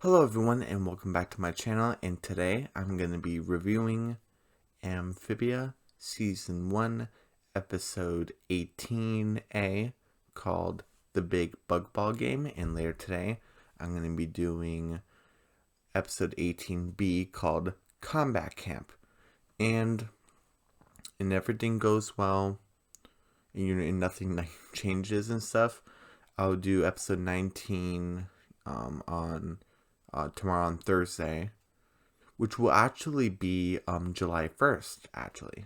Hello everyone and welcome back to my channel, and today I'm going to be reviewing Amphibia Season 1 Episode 18A called The Big Bugball Game, and later today I'm going to be doing Episode 18B called Combat Camp. And everything goes well, and nothing like changes and stuff, I'll do Episode 19 on tomorrow on Thursday, which will actually be July 1st, actually.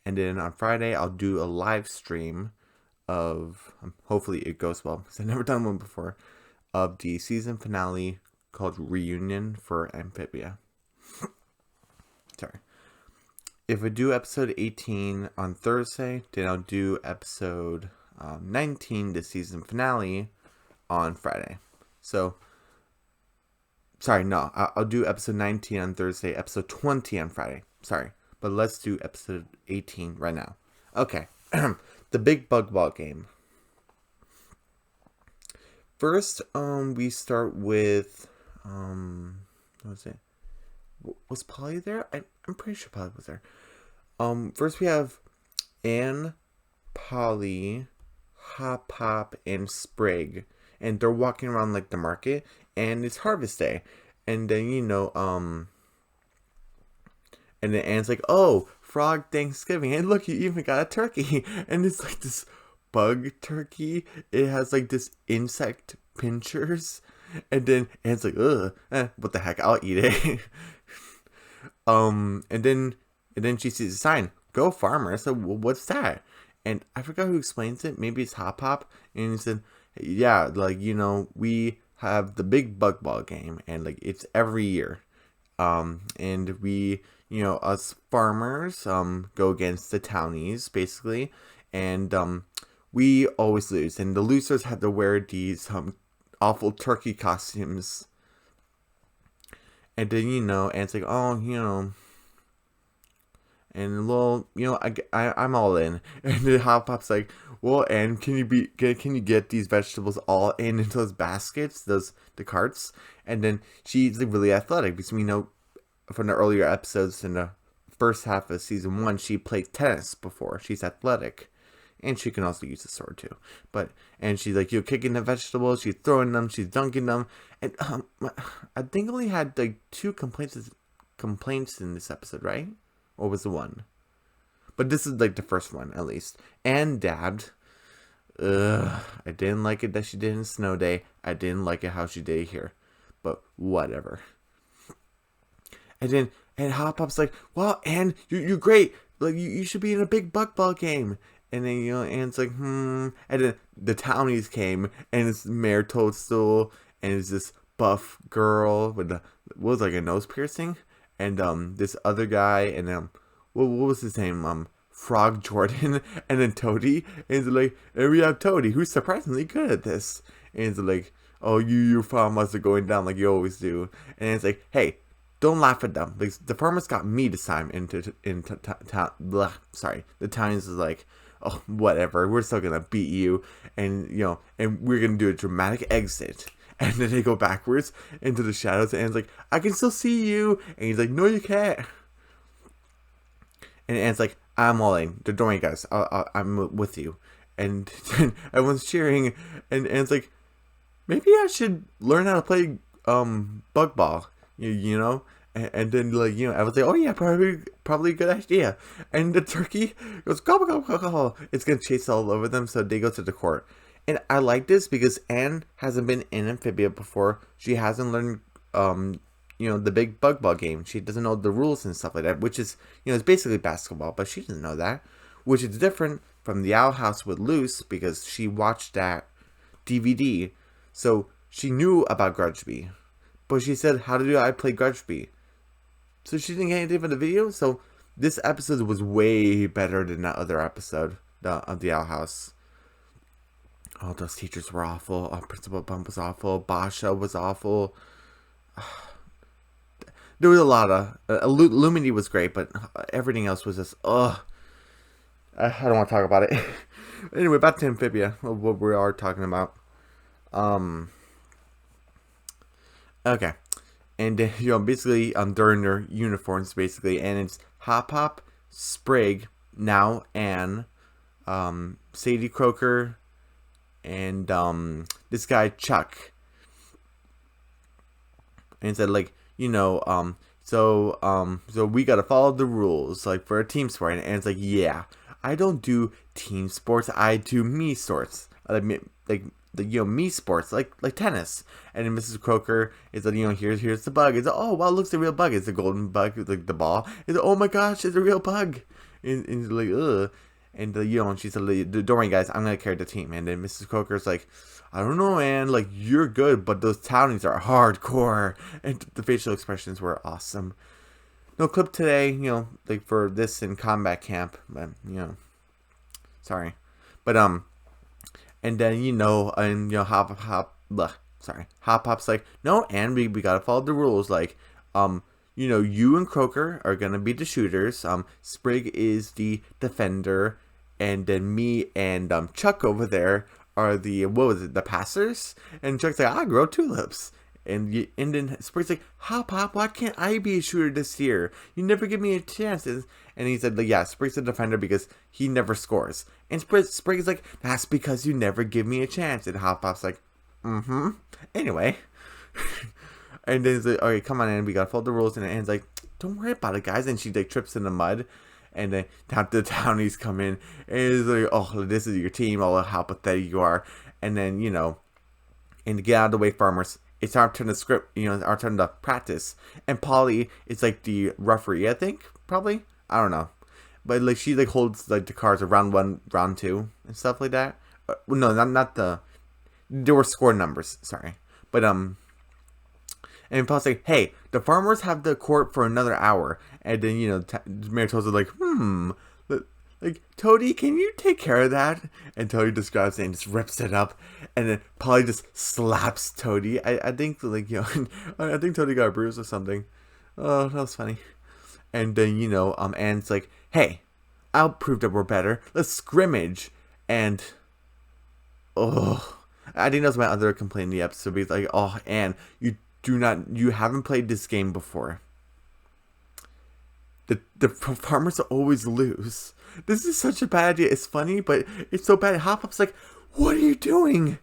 And then on Friday, I'll do a live stream of, hopefully it goes well, because I've never done one before, of the season finale called Reunion for Amphibia. Sorry. If I do episode 18 on Thursday, then I'll do episode 19, the season finale, on Friday. So, sorry, no, I'll do episode 19 on Thursday, episode 20 on Friday. Sorry, but let's do episode 18 right now. Okay, the Big Bugball Game. First, we start with, what was it? Was Polly there? I'm pretty sure Polly was there. First we have Anne, Polly, Hop Hop, and Sprig, and they're walking around like the market, and it's harvest day, and then and then Anne's like, "Oh, frog Thanksgiving, and look, you even got a turkey," and it's like this bug turkey. It has like this insect pinchers, and then Anne's like, "Ugh, what the heck? I'll eat it." And then she sees a sign, "Go Farmer." So what's that? And I forgot who explains it. Maybe it's Hop Hop. And he said, "Yeah, like, we have the Big Bugball Game, and like it's every year. And we, us farmers, go against the townies, basically. And we always lose. And the losers have to wear these awful turkey costumes." And then, and it's like, "Oh, and well, I'm all in." And then Hop Pop's like, "Well, and can you get these vegetables all into those baskets, the carts?" And then she's like really athletic, because we know from the earlier episodes in the first half of season 1, she played tennis before. She's athletic, and she can also use the sword too. And she's like, kicking the vegetables, she's throwing them, she's dunking them, and I think I only had like 2 complaints in this episode, right? Or was the one? But this is like the first one, at least. And dabbed. I didn't like it that she did in Snow Day. I didn't like it how she did it here. But whatever. And Hop Pop's like, "Well, Anne, you're great. Like, you should be in a Big Bugball Game." And then, Anne's like, And then the townies came, and it's Mayor Toadstool, and it's this buff girl with what was like a nose piercing. And this other guy, and what was his name? Frog Jordan, and then Toady. And it's like, and we have Toady, who's surprisingly good at this. And it's like, "Oh, your farmers are going down like you always do." And it's like, "Hey, don't laugh at them. Like, the farmers got me this time into town. Sorry, the townies is like, "Oh, whatever. We're still gonna beat you, and and we're gonna do a dramatic exit." And then they go backwards into the shadows, and Anne's like, "I can still see you." And he's like, "No, you can't." And Anne's like, "I'm all in. Don't worry, guys. I'm with you." And everyone's cheering, and Anne's like, "Maybe I should learn how to play bug ball, And then, like, everyone's like, "Oh yeah, probably a good idea." And the turkey goes, "Gobble, gobble, gobble." It's gonna chase all over them, so they go to the court. And I like this because Anne hasn't been in Amphibia before. She hasn't learned, the Big Bugball Game. She doesn't know the rules and stuff like that, which is, it's basically basketball, but she doesn't know that. Which is different from the Owl House with Luce, because she watched that DVD, so she knew about Grudgeby. But she said, "How do I play Grudgeby?" So she didn't get anything from the video. So this episode was way better than that other episode of the Owl House. Oh, those teachers were awful. Oh, Principal Bump was awful. Basha was awful. There was a lot of... Lumini was great, but everything else was just... Ugh. I don't want to talk about it. Anyway, back to Amphibia, what we are talking about. Okay. And basically, during their uniforms, basically, and it's Hop Hop, Sprig, now Anne, Sadie Croaker, and this guy Chuck, and said like, so we gotta follow the rules like for a team sport, and it's like, yeah, I don't do team sports, I do me sports, like the me sports like tennis. And then Mrs. Croker is like, here's the bug. It's like, oh wow, looks a real bug. It's a golden bug, like the ball. It's like, oh my gosh, it's a real bug. And it's like, ugh. And she said, don't worry guys, I'm gonna carry the team. And then Mrs. Croker's like, I don't know, man, like you're good, but those townies are hardcore. And the facial expressions were awesome. No clip today, like for this in combat camp, but sorry. But and then Hop Hop's like, no, and we gotta follow the rules. Like, you and Croaker are gonna be the shooters. Sprig is the defender, and then me and Chuck over there are the the passers. And Chuck's like, I grow tulips. And then Sprig's like, Hop Hop, why can't I be a shooter this year? You never give me a chance. And he said, like, yeah, Sprig's a defender because he never scores. And Sprig's like, that's because you never give me a chance. And Hop Hop's like, anyway. And then he's like, okay, come on in, we gotta follow the rules. And Anne's like, don't worry about it, guys. And she like trips in the mud. And then the townies come in. And it's like, oh, this is your team. Oh, how pathetic you are. And then, and to get out of the way, farmers. It's our turn to script, our turn to practice. And Polly is like the referee, I think, probably. I don't know. But like she like holds like the cards of round 1, round 2, and stuff like that. No, not the. There were score numbers, sorry. But and Polly's like, hey, the farmers have the court for another hour. And then Mary tells her like, like, Toady, can you take care of that? And Toady just grabs it and just rips it up. And then Polly just slaps Toady. I think, like, I think Toady got a bruise or something. Oh, that was funny. And then, Anne's like, hey, I'll prove that we're better. Let's scrimmage. And, I think that was my other complaint in the episode. Because, like, oh, Anne, you haven't played this game before. The farmers always lose. This is such a bad idea. It's funny, but it's so bad. Hop Hop's like, what are you doing?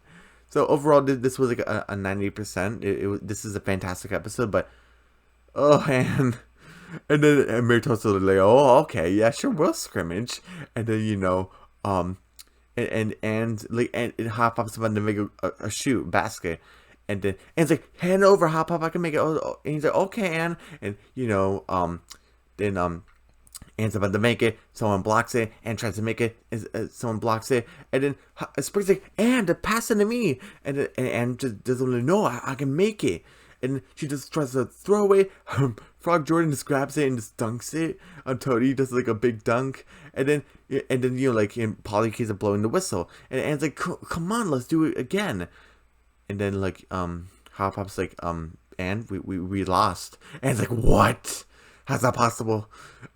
So overall, this was like a 90%. This is a fantastic episode, but and then Mary tells her like, oh, okay, yeah, sure, we'll scrimmage. And then and Hop Hop's about to make a shoot basket. And then Anne's like, hand over, Hop Hop, I can make it. Oh, and he's like, okay, Anne. And then Anne's about to make it, someone blocks it, and tries to make it, someone blocks it, and then Sprig's like, Anne, pass it to me, and Anne just doesn't know, I can make it, and she just tries to throw away, Frog Jordan just grabs it and just dunks it, Toady does like a big dunk, and then Polly keeps blowing the whistle, and Anne's like, come on, let's do it again, and then like, Hop Hop's like, Anne, we lost, and it's like, what? How's that possible?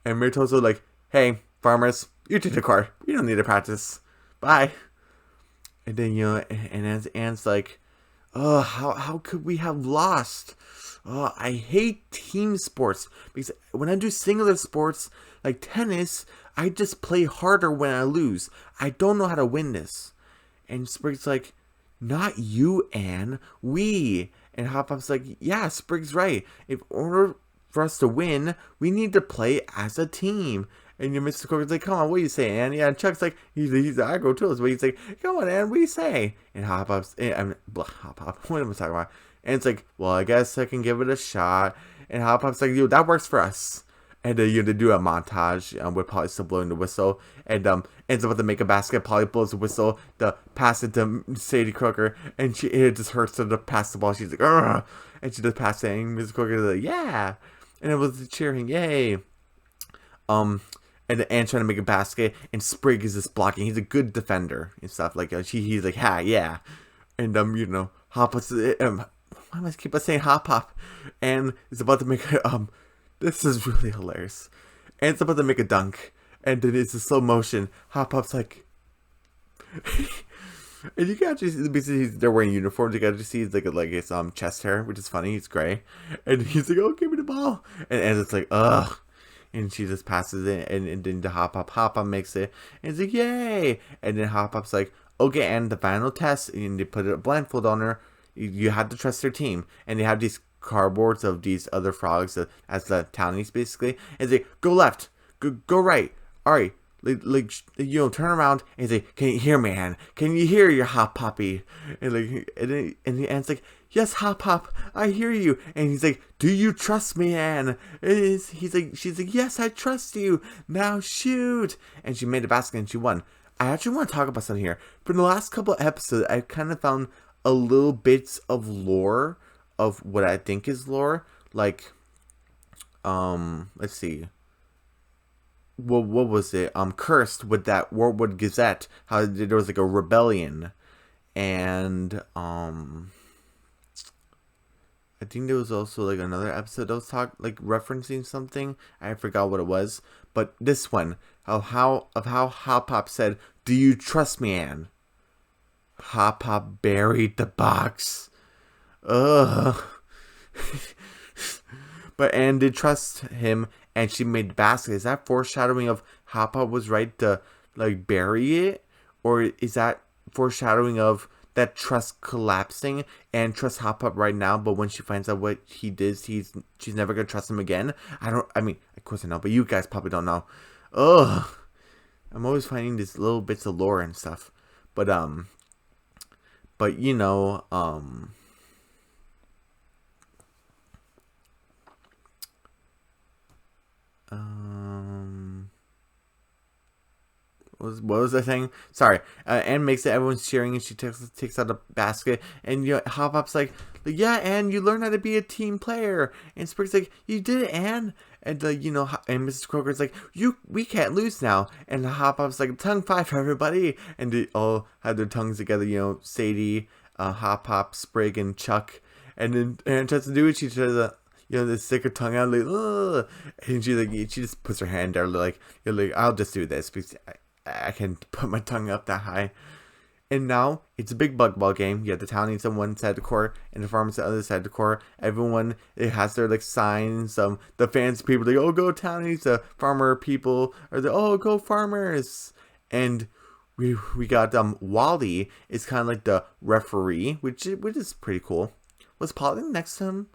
And Mary tells her like, hey, farmers, you take the car. You don't need to practice. Bye. And then, and Anne's like, oh, how could we have lost? Oh, I hate team sports. Because when I do singular sports, like tennis, I just play harder when I lose. I don't know how to win this. And Sprig's like, not you, Anne. We. And Hop Hop's like, yeah, Sprig's right. In order for us to win, we need to play as a team. And your Mr. Croker's like, come on, what do you say, Anne? Yeah, and Chuck's like, he's I go too. But he's like, come on, Anne, what do you say? And Hop Hop's, what am I talking about? And it's like, well, I guess I can give it a shot. And Hop Hop's like, yo, that works for us. And then they do a montage with Polly still blowing the whistle. And ends up to make a basket. Polly blows the whistle to pass it to Sadie Croker. And it just hurts her to pass the ball. She's like, ugh. And she just passed it. And Mrs. Croker's like, yeah. And it was cheering, yay. And the Anne's trying to make a basket, and Sprig is just blocking. He's a good defender and stuff like that. He's like, ha, yeah. And Hop Hop's, why am I keep saying Hop Hop? And it's about to make this is really hilarious. And it's about to make a dunk, and then it's a slow motion. Hop Hop's like, And you can actually see, basically they're wearing uniforms. You can actually see he's like his chest hair, which is funny. He's gray, and he's like, "Oh, give me the ball," and it's like, "Ugh." And she just passes it, and then the Hop Hop makes it, and it's like, "Yay!" And then Hop Hop's like, "Okay," and the final test, and they put a blindfold on her. You have to trust their team, and they have these cardboards of these other frogs as the townies basically, and they go left, go right, all right. Turn around and say, "Can you hear me, Ann? Can you hear your Hop Poppy?" And Anne's like, "Yes, Hop Pop, I hear you." And he's like, "Do you trust me, Anne?" She's like, "Yes, I trust you. Now shoot!" And she made a basket and she won. I actually want to talk about something here. For the last couple of episodes, I kind of found a little bits of lore of what I think is lore, like, let's see. What was it? Cursed with that Warwood Gazette. How there was like a rebellion, and I think there was also like another episode that was referencing something. I forgot what it was, but this one of how Hop Pop said, "Do you trust me, Anne?" Hop Pop buried the box. Ugh. But Anne did trust him, and she made the basket. Is that foreshadowing of Hop Pop was right to like bury it, or is that foreshadowing of that trust collapsing and trust Hop Pop right now? But when she finds out what he did, she's never gonna trust him again. I mean, of course I know, but you guys probably don't know. Ugh. I'm always finding these little bits of lore and stuff, but you know, what was the thing? Sorry. Anne makes it. Everyone's cheering, and she takes out a basket. And Hop Pop's like, "Yeah, Anne, you learned how to be a team player." And Spring's like, "You did it, Anne." And and Mrs. Croker's like, we can't lose now." And Hop Pop's like, "Tongue five for everybody." And they all had their tongues together. Sadie, Hop Pop, Sprig, and Chuck. And then Anne tries to do it. She tries to they stick her tongue out like, ugh. And she just puts her hand there like, "I'll just do this because I can put my tongue up that high." And now it's a big Bugball game. You have the townies on one side of the court and the farmers on the other side of the court. Everyone, it has their signs. The fans people like, "Oh, go townies." The farmer people are the, "Oh, go farmers." And we got Wally is kind of like the referee, which is pretty cool. Was Polly next to him?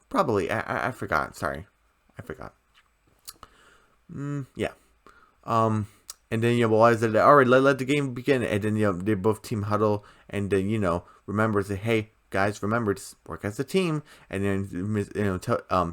Probably. I forgot. Sorry, I forgot. Yeah. And then Wally said, "All right, let the game begin." And then they both team huddle, and then remember to say, "Hey guys, remember to work as a team." And then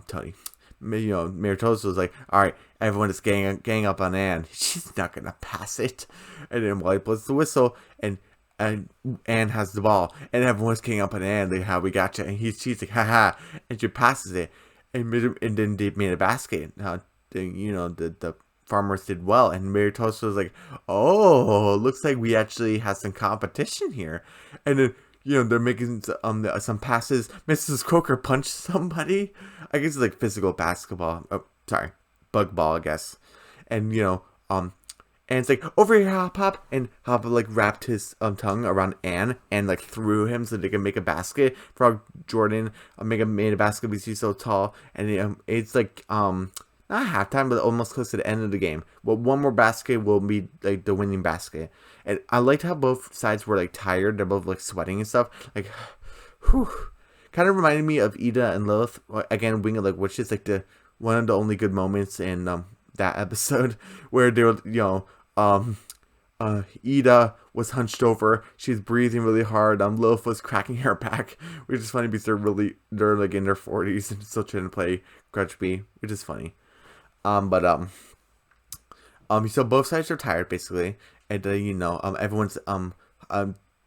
Tony, Mayor Toast was like, "All right, everyone is gang up on Anne. She's not gonna pass it." And then Wally blows the whistle, and Anne has the ball, and everyone's getting up on Anne, like, "How we got you?" And she's like, "Haha," and she passes it, and then they made a basket. The farmers did well, and Mary Toast was like, "Oh, looks like we actually have some competition here." And then they're making some passes. Mrs. Croker punched somebody. I guess it's like physical basketball. Oh, sorry, bug ball, I guess. And and it's like, "Over here, Hop Pop." And Hop Pop wrapped his tongue around Anne and threw him so they could make a basket. Frog Jordan made a basket because he's so tall, and it's not halftime, but almost close to the end of the game. Well, one more basket will be the winning basket. And I liked how both sides were tired. They're both sweating and stuff. Whew. Kind of reminded me of Ida and Lilith again, Wing of Witches, the one of the only good moments in that episode where they were Ida was hunched over. She's breathing really hard. Lilith was cracking her back, which is funny because they're in their 40s and still trying to play Grudge Bee, which is funny. So both sides are tired basically, and everyone's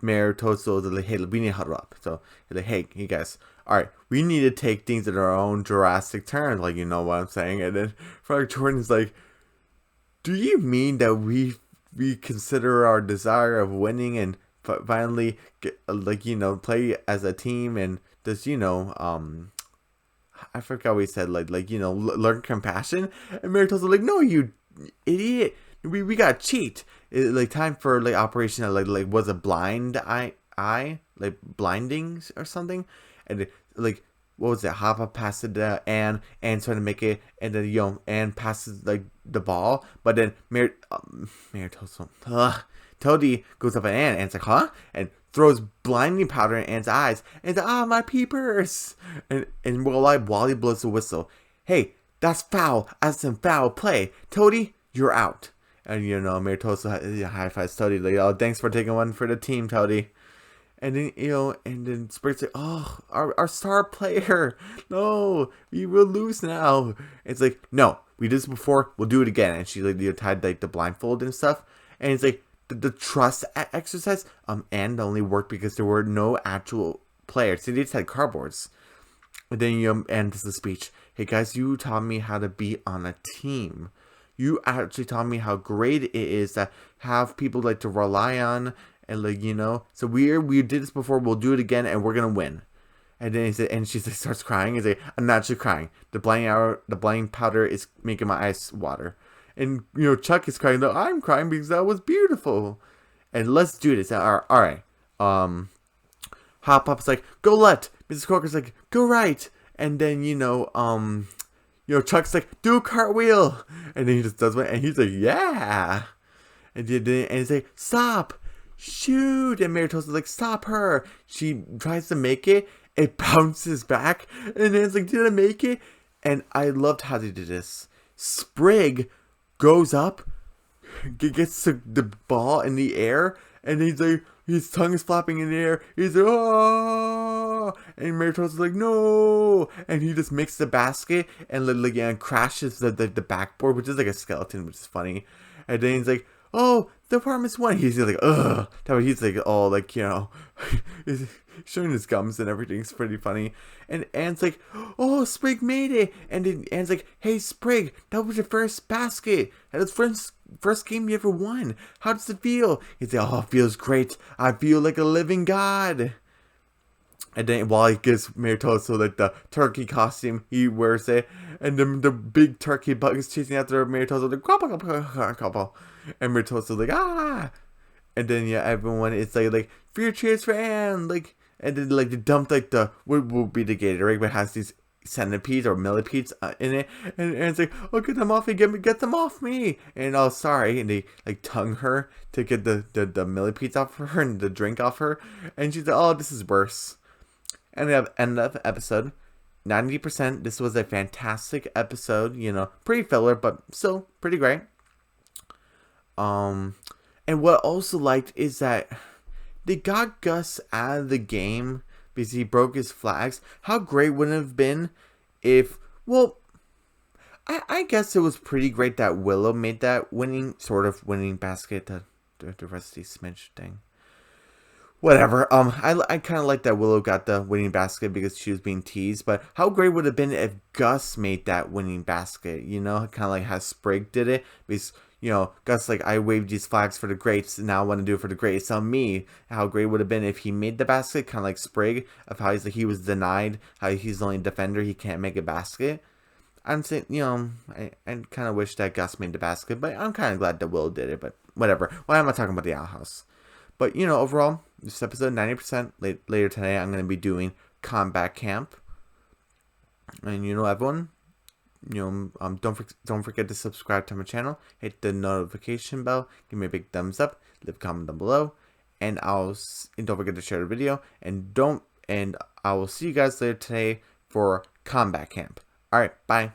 Mayor Toadstool is like, "Hey, we need to huddle up." So he's like, "Hey, you guys, all right, we need to take things in our own Jurassic turn," you know what I'm saying. And then Frog Jordan's like, "Do you mean that we consider our desire of winning and finally get, play as a team and just I forgot what he said, learn compassion?" And Mary Toad's like, "No, you idiot. we got cheat. Like time for like operation like was a blind eye like blindings or something, and like what was it? Hop up past it and trying to make it, and then and passes like the ball, but then Toady goes up at Ann, and it's like huh, and throws blinding powder in Ann's eyes, and my peepers, and Wally blows the whistle. Hey, that's foul. That's some foul play. Toady, you're out. And Mayor Toadstool high fives Toady, like, oh, thanks for taking one for the team, Toady. And then and then Sprig's like, oh, our star player, no, we will lose now. It's like, no, we did this before, we'll do it again. And she like tied like the blindfold and stuff, and it's like the trust exercise and only worked because there were no actual players. So they just had cardboards. And then and this is the speech. Hey guys, you taught me how to be on a team. You actually taught me how great it is to have people like to rely on, and like so we did this before, we'll do it again, and we're gonna win. And then she starts crying. He's like, I'm not actually crying. The blinding powder is making my eyes water. And Chuck is crying though. I'm crying because that was beautiful. And let's do this. All right. Hop Pop's like, go left. Mrs. Corker's like, go right. And then Chuck's like, do a cartwheel. And then he just does one, and he's like, yeah. And he's like, stop, shoot. And Mary Toadstool's like, stop her. She tries to make it. It bounces back, and then it's like, did I make it? And I loved how they did this. Sprig goes up, gets the ball in the air, and he's like, his tongue is flapping in the air. He's like, oh, and Mary Toadstool's like, no, and he just makes the basket and and crashes the backboard, which is like a skeleton, which is funny. And then he's like, oh, the apartment's won. He's like, ugh. He's like, oh, like he's showing his gums and everything. It's pretty funny. And Anne's like, oh, Sprig made it. And then Anne's like, hey, Sprig, that was your first basket. That was first game you ever won. How does it feel? He's like, oh, it feels great. I feel like a living god. And then Wally gives Mary Toadstool like the turkey costume, he wears it, and then the big turkey bug is chasing after Mary Toadstool, like, gobble. And Mary Toadstool's like, ah. And then everyone is like 3 cheers for Anne, like, and then like they dumped like the what will be the Gatorade, but it has these centipedes or millipedes in it, and it's like, oh, get them off me, get them off me. And oh, sorry. And they like tongue her to get the millipedes off her and the drink off her, and she's like, oh, this is worse. And we have end of episode 90%. This was a fantastic episode, pretty filler, but still pretty great. And what I also liked is that they got Gus out of the game because he broke his flags. How great would it have been if, well, I guess it was pretty great that Willow made that sort of winning basket, the Rusty Smidge thing. Whatever. I kind of like that Willow got the winning basket because she was being teased. But how great would it have been if Gus made that winning basket? Kind of like how Sprig did it. Because, Gus, like, I waved these flags for the greats, and now I want to do it for the greats on me. How great would it have been if he made the basket, kind of like Sprig, of how he's like, he was denied, how he's the only defender, he can't make a basket. I'm saying, I kind of wish that Gus made the basket, but I'm kind of glad that Will did it, but whatever. Why am I talking about the Owl House? But, overall, this episode, 90%, later today, I'm going to be doing Combat Camp. And, everyone, don't forget to subscribe to my channel, hit the notification bell, give me a big thumbs up, leave a comment down below, and don't forget to share the video, and I will see you guys later today for Combat Camp. Alright, bye.